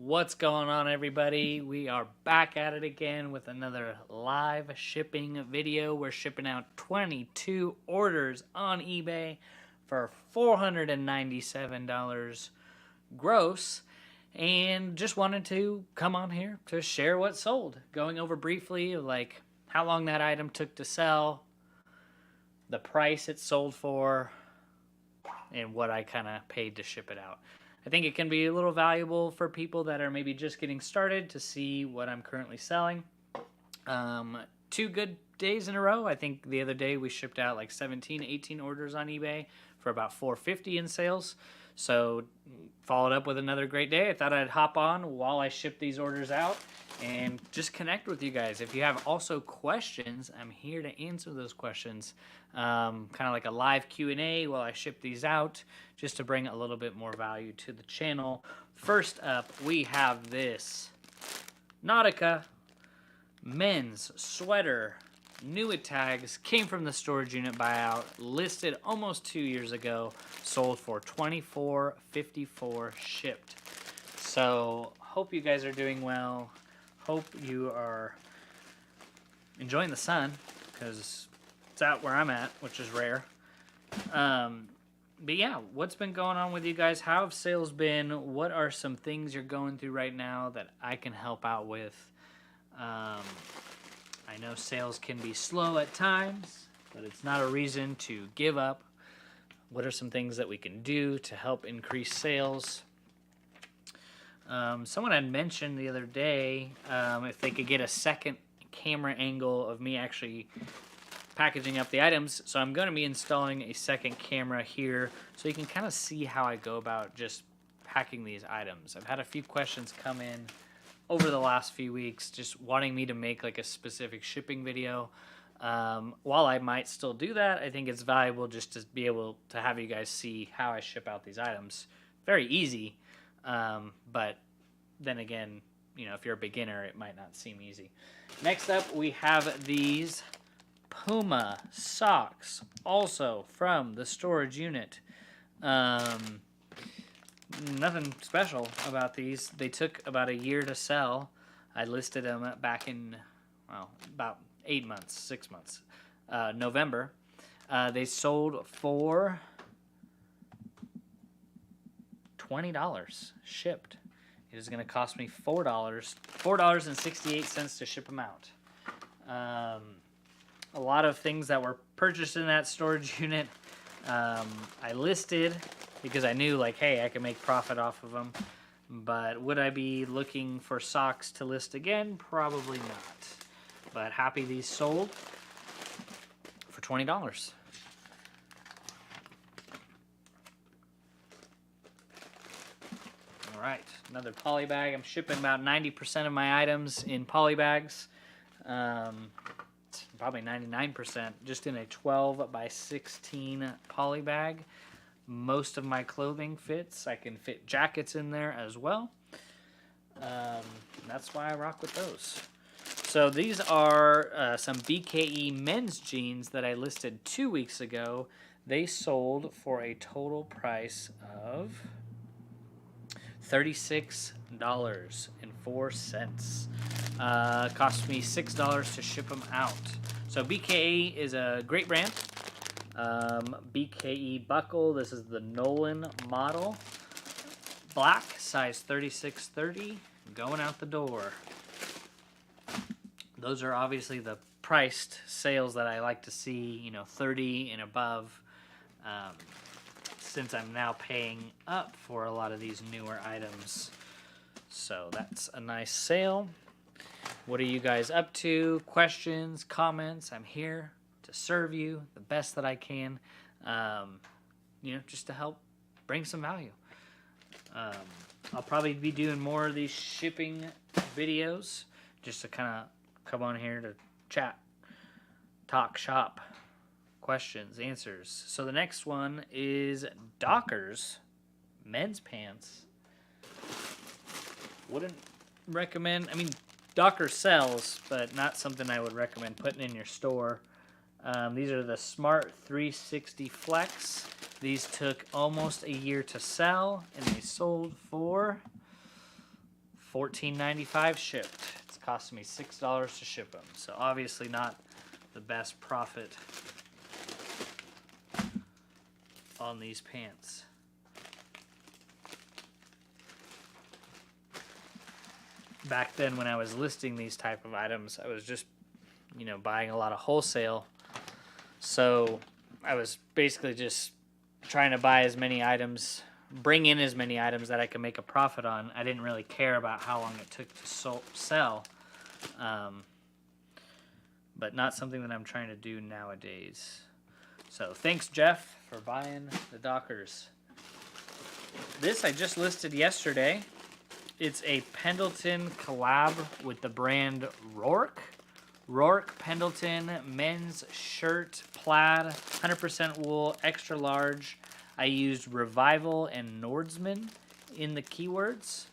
What's going on, everybody? We are back at it again with another live shipping video. We're shipping out 22 orders on eBay for $497 gross, and just wanted to come on here to share what sold, going over briefly like how long that item took to sell, the price it sold for, and what I kind of paid to ship it out. I think it can be a little valuable for people that are maybe just getting started to see what I'm currently selling. 2 good days in a row. I think the other day we shipped out like 17, 18 orders on eBay for about $450 in sales. So followed up with another great day. I thought I'd hop on while I ship these orders out and just connect with you guys. If you have also questions, I'm here to answer those questions. Kind of like a live Q&A while I ship these out, just to bring a little bit more value to the channel. First up, we have this Nautica men's sweater. New at tags, came from the storage unit buyout, listed almost 2 years ago, sold for $24.54 shipped. So hope you guys are doing well. Hope you are enjoying the sun, because it's out where I'm at, which is rare. But yeah, what's been going on with you guys? How have sales been? What are some things you're going through right now that I can help out with? I know sales can be slow at times, but it's not a reason to give up. What are some things that we can do to help increase sales? Someone had mentioned the other day if they could get a second camera angle of me actually packaging up the items. So I'm going to be installing a second camera here so you can kind of see how I go about just packing these items. I've had a few questions come in over the last few weeks just wanting me to make like a specific shipping video. While I might still do that, I think it's valuable just to be able to have you guys see how I ship out these items. Very easy, but then again, you know, if you're a beginner, it might not seem easy. Next up, we have these Puma socks, also from the storage unit. Nothing special about these. They took about a year to sell. I listed them back in, well, about 8 months, 6 months. November. They sold for $20 shipped. It is going to cost me $4.68 to ship them out. A lot of things that were purchased in that storage unit I listed because I knew, like, hey, I can make profit off of them. But would I be looking for socks to list again? Probably not. But happy these sold for $20. All right, another poly bag. I'm shipping about 90% of my items in poly bags. Probably 99% just in a 12 by 16 poly bag. Most of my clothing fits. I can fit jackets in there as well. That's why I rock with those. So these are some BKE men's jeans that I listed 2 weeks ago. They sold for a total price of $36.04. Cost me $6 to ship them out. So BKE is a great brand. BKE buckle. This is the Nolan model. Black, size 36-30, going out the door. Those are obviously the priced sales that I like to see, you know, 30 and above. Since I'm now paying up for a lot of these newer items. So that's a nice sale. What are you guys up to? Questions, comments? I'm here to serve you the best that I can, you know, just to help bring some value. I'll probably be doing more of these shipping videos just to kind of come on here to chat, talk shop, questions, answers. So the next one is Dockers men's pants. Wouldn't recommend, I mean, Dockers sells, but not something I would recommend putting in your store. These are the Smart 360 Flex. These took almost a year to sell, and they sold for $14.95 shipped. It's costing me $6 to ship them. So obviously not the best profit on these pants. Back then when I was listing these type of items, I was just, buying a lot of wholesale. So I was basically just trying to buy as many items, bring in as many items that I could make a profit on. I didn't really care about how long it took to sell, but not something that I'm trying to do nowadays. So thanks, Jeff, for buying the Dockers. This I just listed yesterday. It's a Pendleton collab with the brand Rourke. Rourke Pendleton men's shirt, plaid, 100% wool, extra large. I used Revival and Nordsman in the keywords.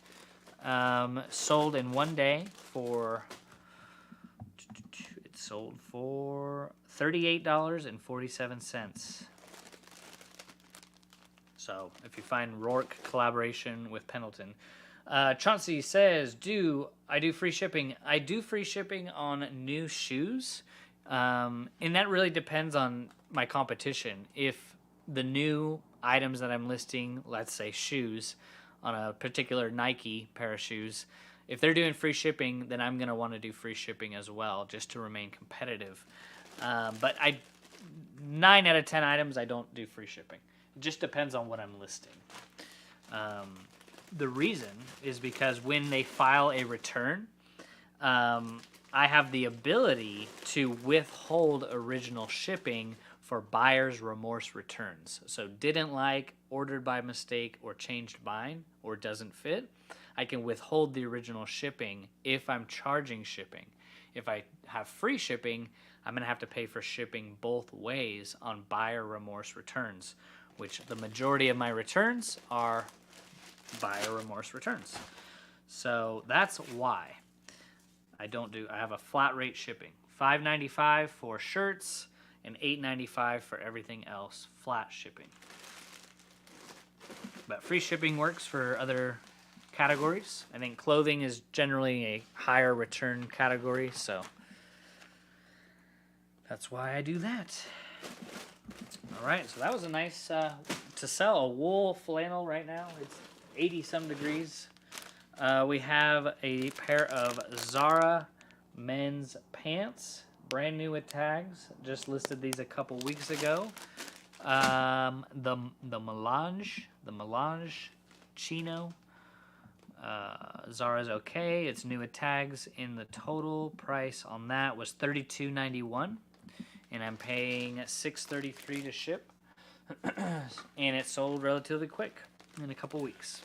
Sold in one day for, it sold for $38.47. So if you find Rourke collaboration with Pendleton. Chauncey says, I do free shipping. I do free shipping on new shoes. And that really depends on my competition. If the new items that I'm listing, let's say shoes, on a particular Nike pair of shoes, if they're doing free shipping, then I'm going to want to do free shipping as well, just to remain competitive. But 9 out of 10 items, I don't do free shipping. It just depends on what I'm listing. The reason is because when they file a return, I have the ability to withhold original shipping for buyer's remorse returns. So didn't like, ordered by mistake, or changed mine, or doesn't fit, I can withhold the original shipping if I'm charging shipping. If I have free shipping, I'm going to have to pay for shipping both ways on buyer remorse returns, which the majority of my returns are buyer remorse returns. So that's why I have a flat rate shipping. $5.95 for shirts and $8.95 for everything else, flat shipping. But free shipping works for other categories. I think clothing is generally a higher return category, so that's why I do that. All right, so that was a nice to sell a wool flannel right now. It's 80-some degrees. We have a pair of Zara men's pants, brand new with tags. Just listed these a couple weeks ago. The Melange Chino. Zara's okay. It's new with tags. And the total price on that was $32.91, and I'm paying $6.33 to ship. And it sold relatively quick, in a couple weeks.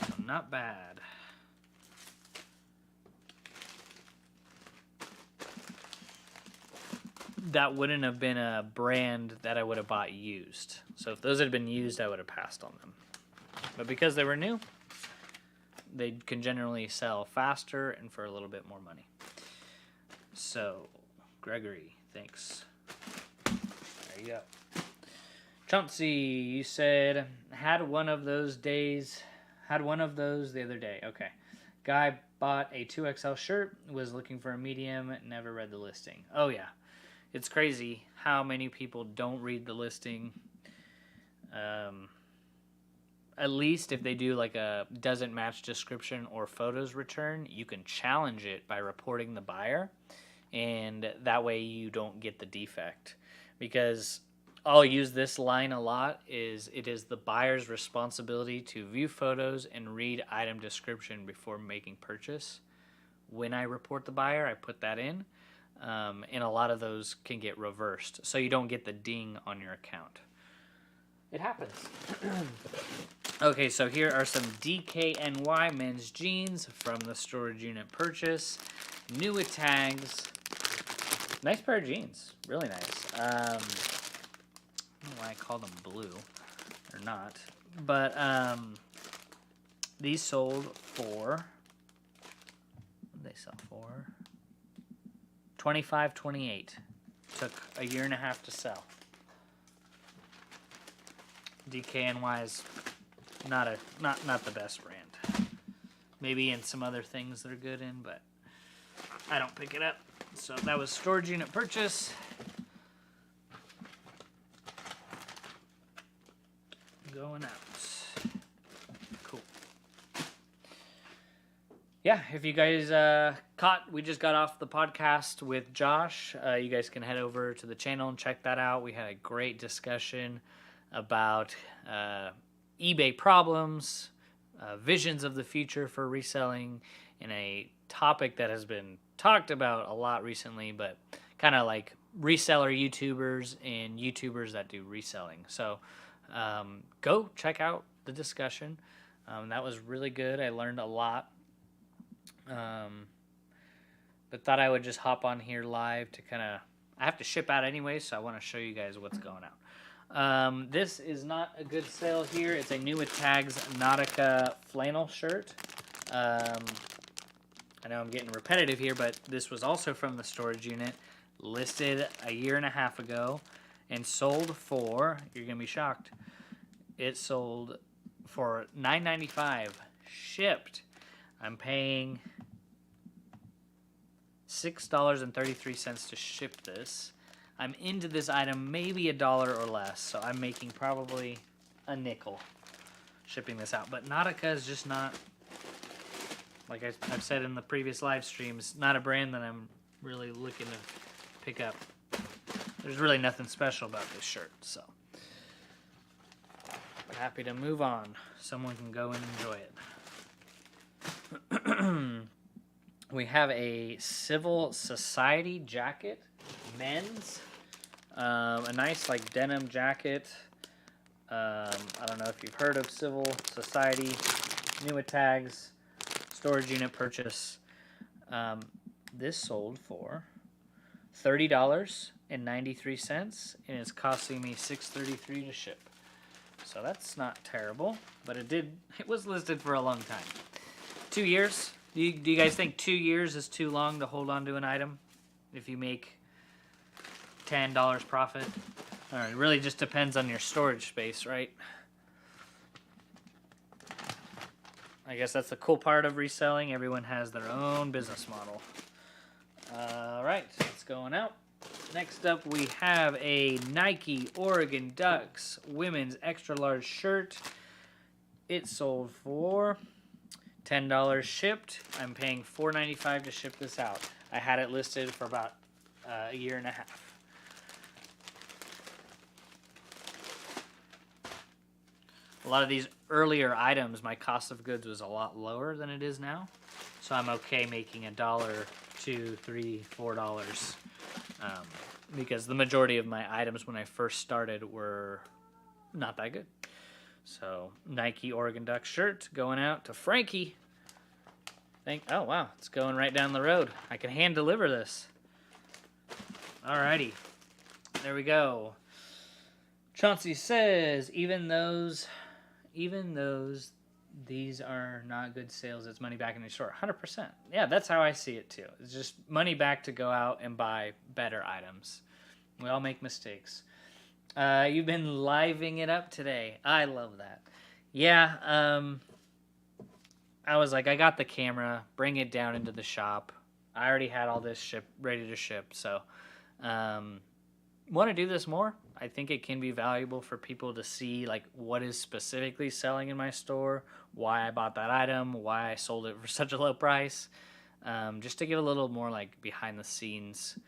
So not bad. That wouldn't have been a brand that I would have bought used. So if those had been used, I would have passed on them. But because they were new, they can generally sell faster and for a little bit more money. So, Gregory, thanks. There you go. Chauncey, you said, had one of those the other day. Okay. Guy bought a 2XL shirt, was looking for a medium, never read the listing. Oh, yeah. It's crazy how many people don't read the listing. At least if they do like a doesn't match description or photos return, you can challenge it by reporting the buyer, and that way you don't get the defect. Because I'll use this line a lot, it is the buyer's responsibility to view photos and read item description before making purchase. When I report the buyer, I put that in, and a lot of those can get reversed, so you don't get the ding on your account. It happens. Okay, so here are some DKNY men's jeans from the storage unit purchase. New with tags. Nice pair of jeans. Really nice. I don't know why I call them blue or not. But these sold for, what did they sell for? $25.28. Took a year and a half to sell. DKNY is not the best brand. Maybe in some other things they're good in, but I don't pick it up. So that was storage unit purchase. Going out. Cool. Yeah, if you guys we just got off the podcast with Josh. You guys can head over to the channel and check that out. We had a great discussion about eBay problems, visions of the future for reselling, in a topic that has been talked about a lot recently, but kind of like reseller YouTubers and YouTubers that do reselling. So go check out the discussion. That was really good. I learned a lot. But thought I would just hop on here live to kind of... I have to ship out anyway, so I want to show you guys what's going out. This is not a good sale here. It's a New with Tags Nautica flannel shirt. I know I'm getting repetitive here, but this was also from the storage unit, listed a year and a half ago, and sold for, you're going to be shocked, it sold for $9.95 shipped. I'm paying $6.33 to ship this. I'm into this item maybe $1 or less, so I'm making probably a nickel shipping this out. But Nautica is just not, like I've said in the previous live streams, not a brand that I'm really looking to pick up. There's really nothing special about this shirt, so we're happy to move on. Someone can go and enjoy it. We have a Civil Society jacket, men's. A nice like denim jacket. I don't know if you've heard of Civil Society. New with Tags, storage unit purchase. This sold for $30.93, and it's costing me $6.33 to ship. So that's not terrible, but it was listed for a long time. 2 years. Do you guys think 2 years is too long to hold on to an item if you make $10 profit? It really just depends on your storage space, right? I guess that's the cool part of reselling. Everyone has their own business model. All right, it's going out. Next up, we have a Nike Oregon Ducks women's extra large shirt. It sold for $10 shipped. I'm paying $4.95 to ship this out. I had it listed for about a year and a half. A lot of these earlier items, my cost of goods was a lot lower than it is now. So I'm okay making $1, $2, $3, $4. Because the majority of my items when I first started were not that good. So Nike Oregon Duck shirt going out to Frankie. Oh wow, it's going right down the road. I can hand deliver this. Alrighty, there we go. Chauncey says, even those, these are not good sales. It's money back in the store. 100%. Yeah, that's how I see it too. It's just money back to go out and buy better items. We all make mistakes. You've been living it up today. I love that. Yeah, I was like, I got the camera, bring it down into the shop. I already had all this ready to ship, so want to do this more. I think it can be valuable for people to see like what is specifically selling in my store, why I bought that item, why I sold it for such a low price, just to get a little more like behind the scenes,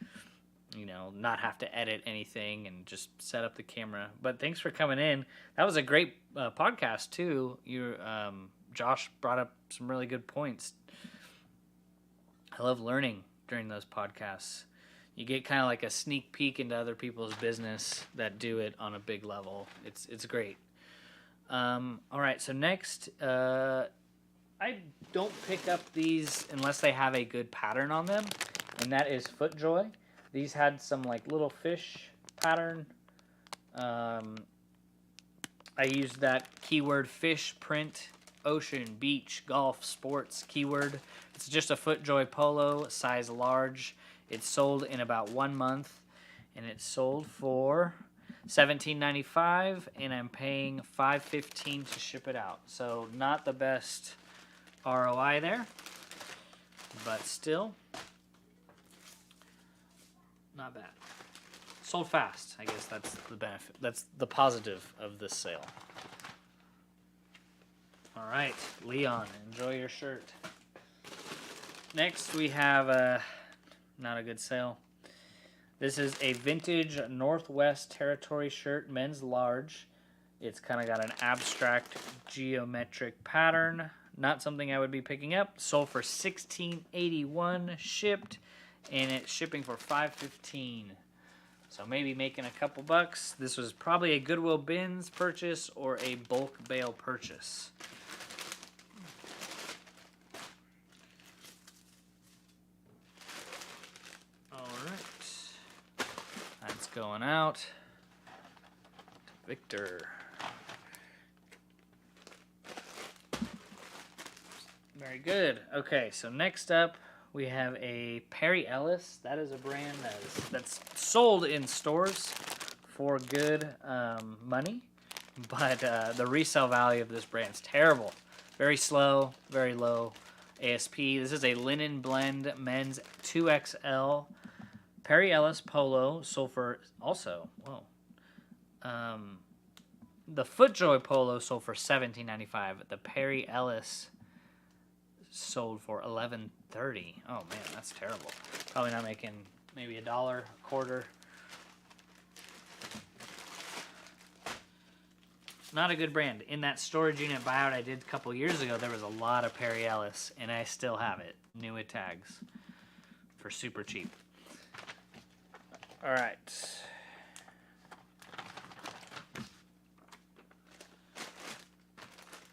you know, not have to edit anything and just set up the camera. But thanks for coming in. That was a great podcast too. Josh brought up some really good points. I love learning during those podcasts. You get kind of like a sneak peek into other people's business that do it on a big level. It's great. All right, so next, I don't pick up these unless they have a good pattern on them, and that is FootJoy. These had some like little fish pattern. I used that keyword fish, print, ocean, beach, golf, sports keyword. It's just a FootJoy polo, size large. It sold in about 1 month, and it sold for $17.95, and I'm paying $5.15 to ship it out. So not the best ROI there, but still not bad. Sold fast. I guess that's the benefit. That's the positive of this sale. All right, Leon, enjoy your shirt. Next, we have not a good sale. This is a vintage Northwest Territory shirt, men's large. It's kind of got an abstract geometric pattern. Not something I would be picking up. Sold for $16.81 shipped, and it's shipping for $5.15. So maybe making a couple bucks. This was probably a Goodwill Bins purchase or a bulk bale purchase. All right. That's going out to Victor. Very good. Okay, so next up we have a Perry Ellis. That is a brand that's sold in stores for good money, but the resale value of this brand is terrible. Very slow, very low ASP. This is a linen blend men's 2XL Perry Ellis polo, sold for also, whoa. The FootJoy polo sold for $17.95. The Perry Ellis sold for $11.30. Oh man, that's terrible. Probably not making maybe $1, a quarter. Not a good brand. In that storage unit buyout I did a couple years ago, there was a lot of Perry Ellis, and I still have it. New with tags for super cheap. All right.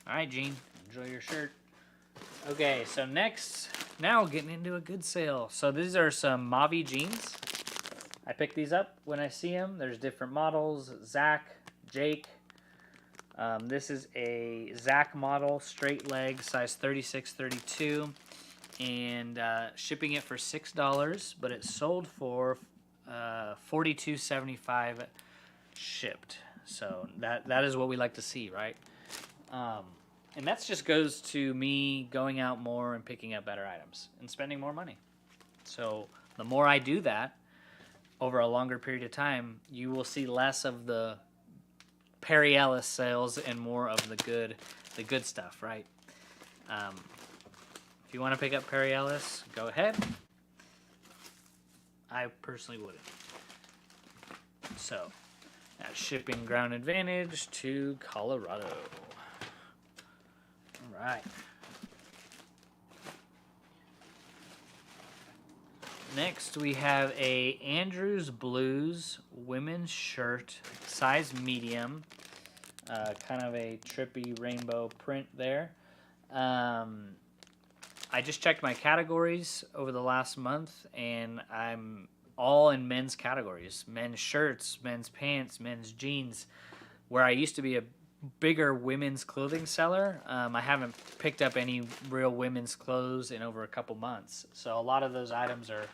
All right, Gene. Enjoy your shirt. Okay, so next, now getting into a good sale. So these are some Mavi jeans. I pick these up when I see them. There's different models. Zach, Jake. This is a Zach model, straight leg, size 36-32, and shipping it for $6, but it sold for $42.75 shipped. So that is what we like to see, right? And that just goes to me going out more and picking up better items and spending more money. So the more I do that over a longer period of time, you will see less of the Perry Ellis sales and more of the good stuff, right? If you want to pick up Perry Ellis, go ahead. I personally wouldn't. So that's shipping ground advantage to Colorado. All right. Next, we have a Andrews Blues women's shirt, size medium, kind of a trippy rainbow print there. I just checked my categories over the last month, and I'm all in men's categories. Men's shirts, men's pants, men's jeans. Where I used to be a bigger women's clothing seller, I haven't picked up any real women's clothes in over a couple months. So a lot of those items are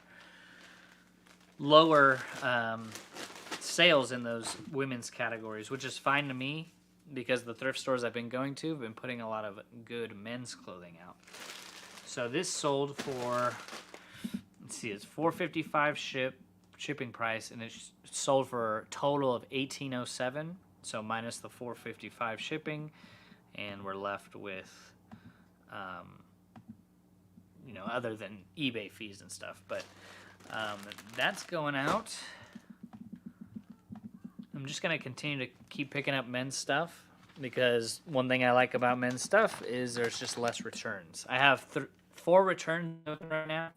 lower sales in those women's categories, which is fine to me because the thrift stores I've been going to have been putting a lot of good men's clothing out. So this sold for, let's see, it's $4.55 shipping price, and it's sold for a total of $18.07. So minus the $4.55 shipping, and we're left with, other than eBay fees and stuff. But that's going out. I'm just going to continue to keep picking up men's stuff because one thing I like about men's stuff is there's just less returns. I have 4 returns right now,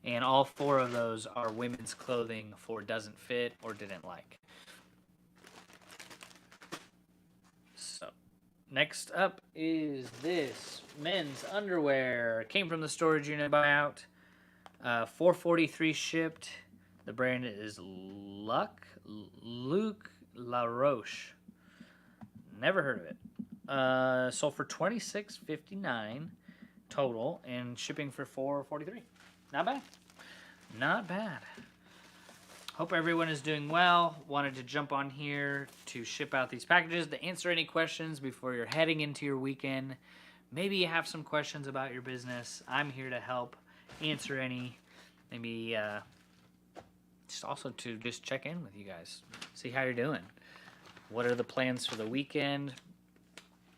and all 4 of those are women's clothing for doesn't fit or didn't like. So next up is this men's underwear. Came from the storage unit buyout. $4.43 shipped. The brand is Luc La Roche. Never heard of it. Sold for $26.59 total and shipping for $4.43. Not bad. Not bad. hope everyone is doing well. Wanted to jump on here to ship out these packages to answer any questions before you're heading into your weekend. Maybe you have some questions about your business. I'm here to help answer any. Maybe just also to just check in with you guys, see how you're doing. What are the plans for the weekend?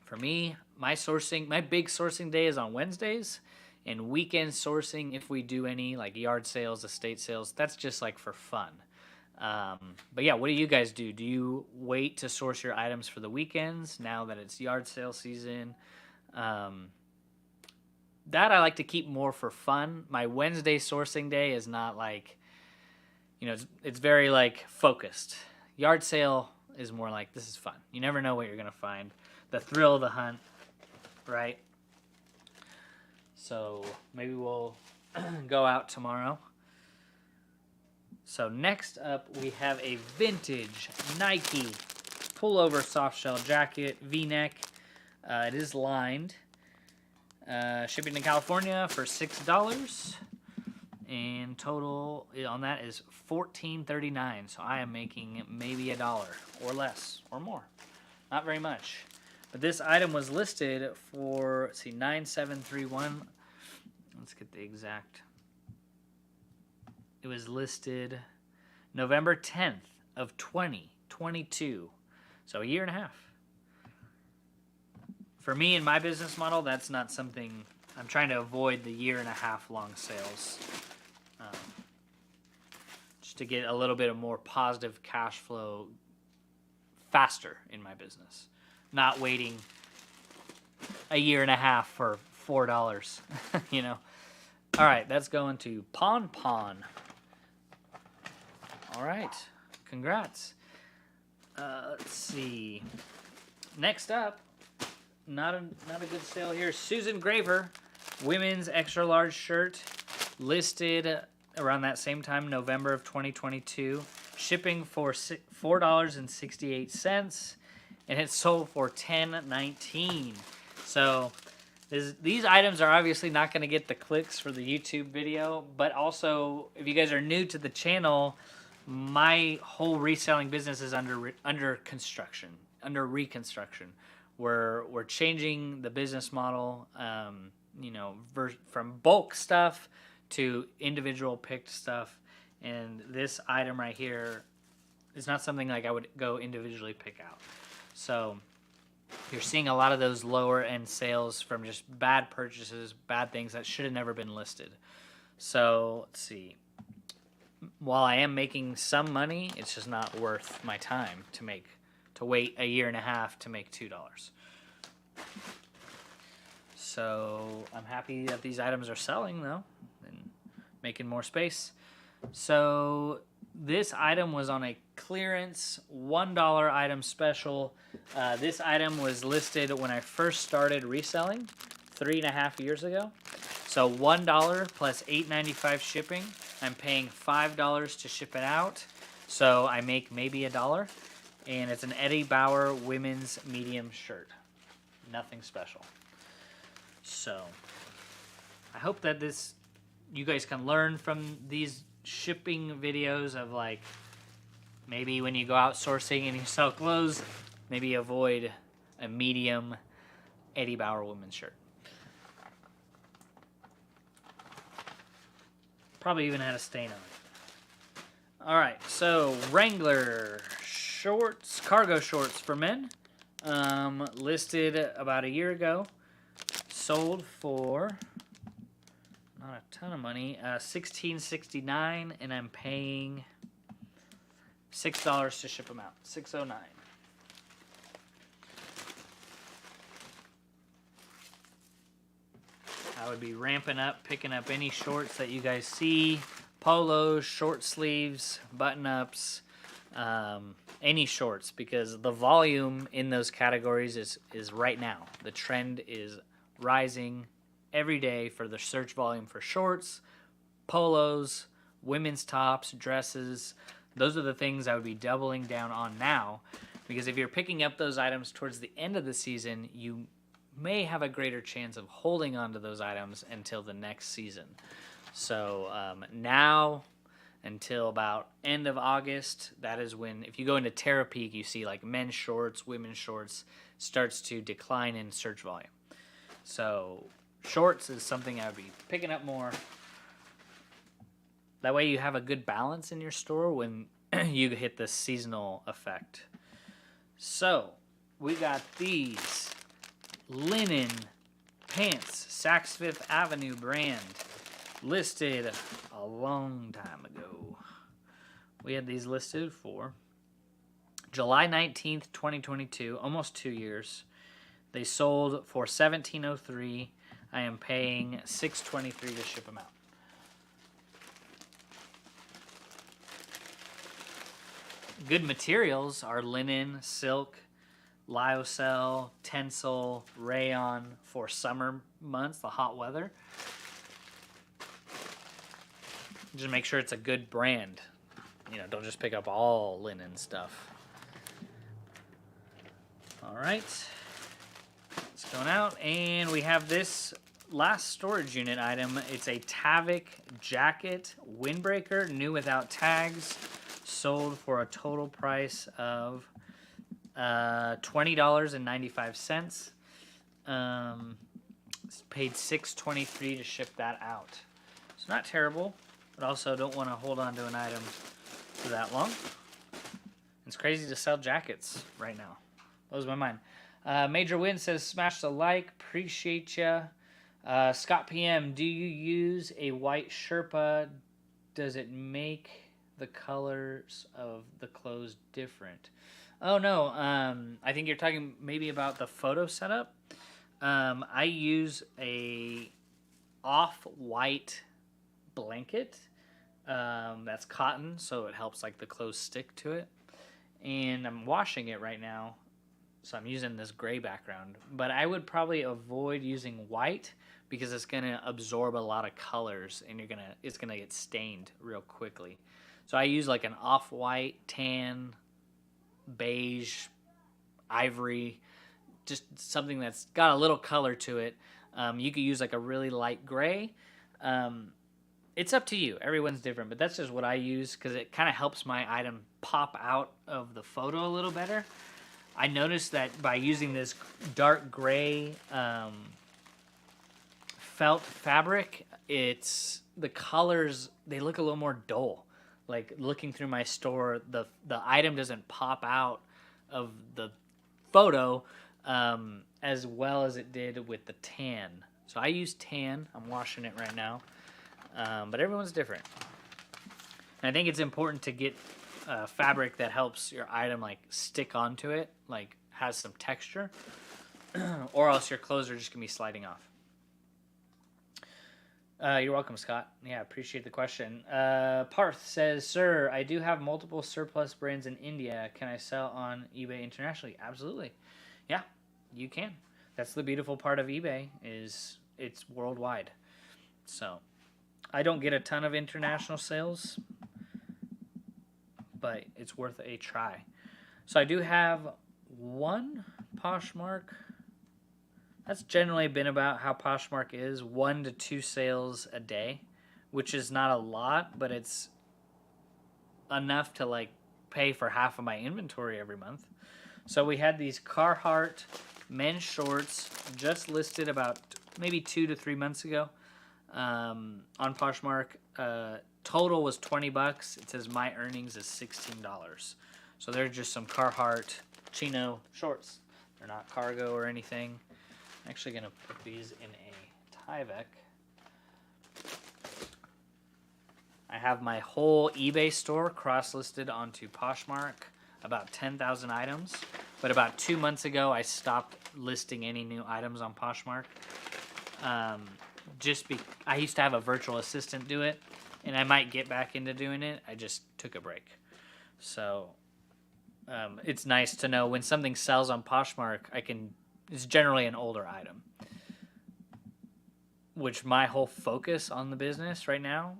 For me, my big sourcing day is on Wednesdays, and weekend sourcing, if we do any like yard sales, estate sales, that's just like for fun. But yeah, what do you guys do? Do you wait to source your items for the weekends now that it's yard sale season? That I like to keep more for fun. My Wednesday sourcing day is not like, it's very like focused. Yard sale is more like, this is fun. You never know what you're going to find. The thrill of the hunt, right? So maybe we'll go out tomorrow. So next up, we have a vintage Nike pullover soft shell jacket, V-neck. It is lined. Shipping to California for $6. And total on that is $14.39. So I am making maybe $1 or less or more. Not very much. But this item was listed for, let's see, $9,731. Let's get the exact. It was listed November 10th of 2022. So a year and a half. For me in my business model, that's not something. I'm trying to avoid the year and a half long sales. Just to get a little bit of more positive cash flow faster in my business. Not waiting a year and a half for $4, All right, that's going to Pon Pon. All right, congrats. Let's see. Next up, not a good sale here. Susan Graver, women's extra large shirt, listed around that same time, November of 2022. Shipping for $4.68, and it sold for $10.19. So these items are obviously not going to get the clicks for the YouTube video, but also if you guys are new to the channel, my whole reselling business is under construction, under reconstruction. We're changing the business model, from bulk stuff to individual picked stuff. And this item right here is not something like I would go individually pick out. So you're seeing a lot of those lower end sales from just bad purchases, bad things that should have never been listed. So let's see. While I am making some money, it's just not worth my time to wait a year and a half to make $2. So I'm happy that these items are selling though and making more space. So this item was on a clearance $1 item special. This item was listed when I first started reselling 3.5 years ago. So $1 plus $8.95 shipping. I'm paying $5 to ship it out. So I make maybe $1. And it's an Eddie Bauer women's medium shirt. Nothing special. So I hope that you guys can learn from these shipping videos of like, maybe when you go out sourcing and you sell clothes, maybe avoid a medium Eddie Bauer women's shirt. Probably even had a stain on it. All right, so Wrangler shorts, cargo shorts for men, listed about a year ago, sold for not a ton of money, $16.69, and I'm paying $6 to ship them out, $6.09. I would be ramping up, picking up any shorts that you guys see, polos, short sleeves, button-ups, any shorts, because the volume in those categories is right now. The trend is rising every day for the search volume for shorts, polos, women's tops, dresses. Those are the things I would be doubling down on now, because if you're picking up those items towards the end of the season, you may have a greater chance of holding on to those items until the next season. So now until about end of August. That is when, if you go into Terapeak, you see like men's shorts, women's shorts starts to decline in search volume. So shorts is something I would be picking up more. That way you have a good balance in your store when you hit the seasonal effect. So we got these linen pants, Saks Fifth Avenue brand, listed a long time ago. We had these listed for July 19th, 2022, almost 2 years. They sold for $17.03. I am paying $6.23 to ship them out. Good materials are linen, silk, lyocell, tencel, rayon for summer months, the hot weather. Just make sure it's a good brand. You know, don't just pick up all linen stuff. All right. It's going out. And we have this last storage unit item. It's a Tavik jacket windbreaker, new without tags, sold for a total price of $20.95. Paid $6.23 to ship that out. It's not terrible, but also don't want to hold on to an item for that long. It's crazy to sell jackets right now. Blows my mind. Major Win says, smash the like. Appreciate ya. Scott PM, do you use a white Sherpa? Does it make the colors of the clothes different? Oh, no. I think you're talking maybe about the photo setup. I use a off-white blanket that's cotton, so it helps like the clothes stick to it. And I'm washing it right now, so I'm using this gray background. But I would probably avoid using white because it's gonna absorb a lot of colors, and it's gonna get stained real quickly. So I use like an off-white, tan, beige, ivory, just something that's got a little color to it. You could use like a really light gray. It's up to you. Everyone's different, but that's just what I use because it kind of helps my item pop out of the photo a little better. I noticed that by using this dark gray felt fabric, the colors, they look a little more dull. Like looking through my store, the item doesn't pop out of the photo as well as it did with the tan. So I use tan. I'm washing it right now. But everyone's different. And I think it's important to get fabric that helps your item like stick onto it, like has some texture, or else your clothes are just gonna be sliding off. You're welcome, Scott. Yeah, appreciate the question. Parth says, sir, I do have multiple surplus brands in India. Can I sell on eBay internationally? Absolutely. Yeah, you can. That's the beautiful part of eBay is it's worldwide. So I don't get a ton of international sales, but it's worth a try. So I do have one Poshmark. That's generally been about how Poshmark is, 1 to 2 sales a day, which is not a lot, but it's enough to like pay for half of my inventory every month. So we had these Carhartt men's shorts just listed about maybe 2 to 3 months ago on Poshmark. Total was $20. It says my earnings is $16. So they're just some Carhartt chino shorts. They're not cargo or anything. I'm actually going to put these in a Tyvek. I have my whole eBay store cross-listed onto Poshmark, about 10,000 items. But about 2 months ago, I stopped listing any new items on Poshmark. I used to have a virtual assistant do it, and I might get back into doing it. I just took a break. So it's nice to know when something sells on Poshmark, it's generally an older item. Which my whole focus on the business right now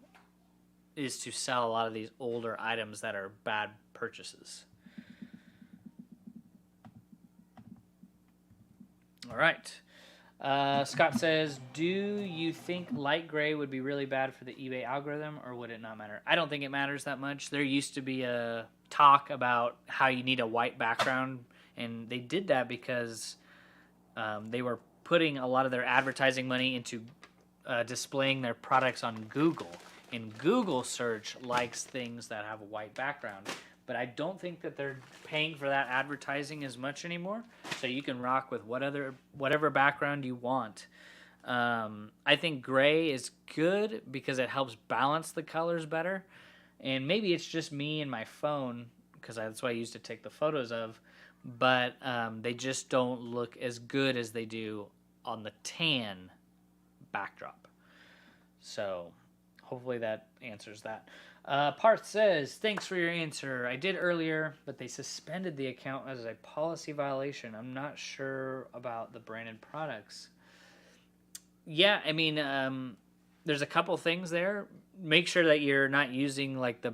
is to sell a lot of these older items that are bad purchases. All right. Scott says, do you think light gray would be really bad for the eBay algorithm, or would it not matter? I don't think it matters that much. There used to be a talk about how you need a white background, and they did that because they were putting a lot of their advertising money into displaying their products on Google. And Google search likes things that have a white background. But I don't think that they're paying for that advertising as much anymore. So you can rock with whatever background you want. I think gray is good because it helps balance the colors better. And maybe it's just me and my phone, because that's what I used to take the photos of. But they just don't look as good as they do on the tan backdrop. So hopefully that answers that. Parth says, thanks for your answer. I did earlier, but they suspended the account as a policy violation. I'm not sure about the branded products. Yeah, I mean, there's a couple things there. Make sure that you're not using like the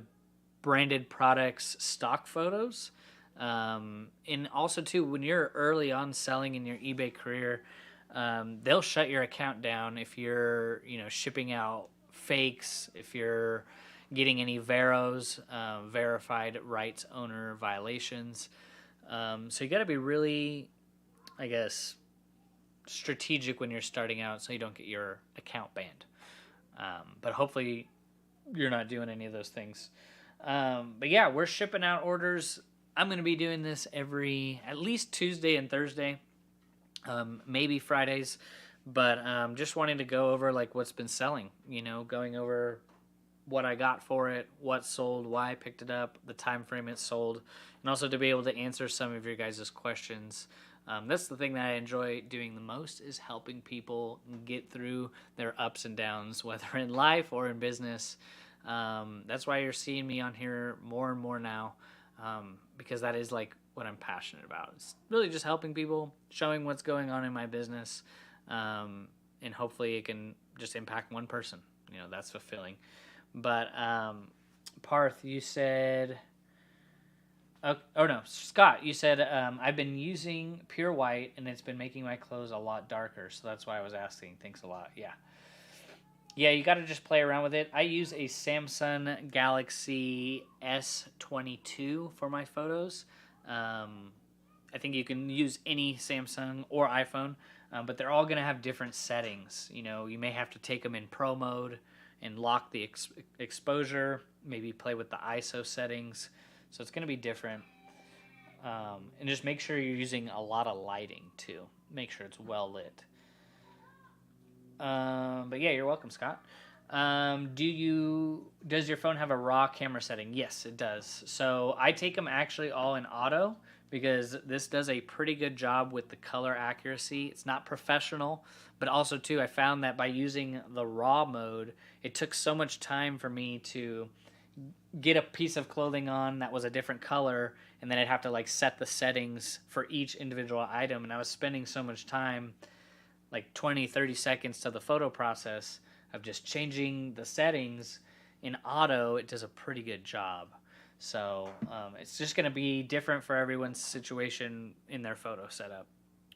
branded products stock photos. And also too, when you're early on selling in your eBay career, they'll shut your account down if you're, shipping out fakes, if you're getting any VEROs, verified rights owner violations. So you got to be really, I guess, strategic when you're starting out so you don't get your account banned. But hopefully you're not doing any of those things. But yeah, we're shipping out orders. I'm going to be doing this at least Tuesday and Thursday, maybe Fridays. But just wanting to go over like what's been selling, going over what I got for it, what sold, why I picked it up, the time frame it sold, and also to be able to answer some of your guys' questions. That's the thing that I enjoy doing the most, is helping people get through their ups and downs, whether in life or in business. That's why you're seeing me on here more and more now, because that is like what I'm passionate about. It's really just helping people, showing what's going on in my business, and hopefully it can just impact one person. That's fulfilling. But Parth, you said, Scott, you said, I've been using pure white and it's been making my clothes a lot darker, so that's why I was asking. Thanks a lot. Yeah, you got to just play around with it. I use a Samsung Galaxy S22 for my photos. I think you can use any Samsung or iPhone, but they're all going to have different settings. You may have to take them in pro mode and lock the exposure, maybe play with the ISO settings. So it's going to be different. And just make sure you're using a lot of lighting too. Make sure it's well lit. But yeah, you're welcome, Scott. Does your phone have a RAW camera setting? Yes, it does. So I take them actually all in auto because this does a pretty good job with the color accuracy. It's not professional, but also too, I found that by using the RAW mode, it took so much time for me to get a piece of clothing on that was a different color, and then I'd have to like set the settings for each individual item, and I was spending so much time, like 20-30 seconds to the photo process of just changing the settings. In auto, it does a pretty good job. So it's just going to be different for everyone's situation in their photo setup.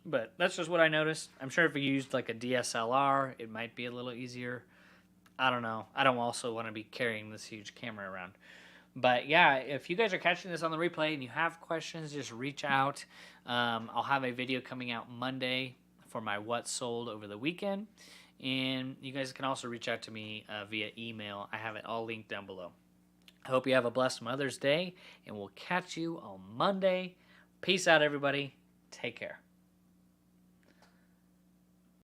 But that's just what I noticed. I'm sure if you used like a DSLR, it might be a little easier. I don't know. I don't also want to be carrying this huge camera around. But yeah, if you guys are catching this on the replay and you have questions, just reach out. I'll have a video coming out Monday for my what sold over the weekend. And you guys can also reach out to me via email. I have it all linked down below. I hope you have a blessed Mother's Day, and we'll catch you on Monday. Peace out, everybody. Take care.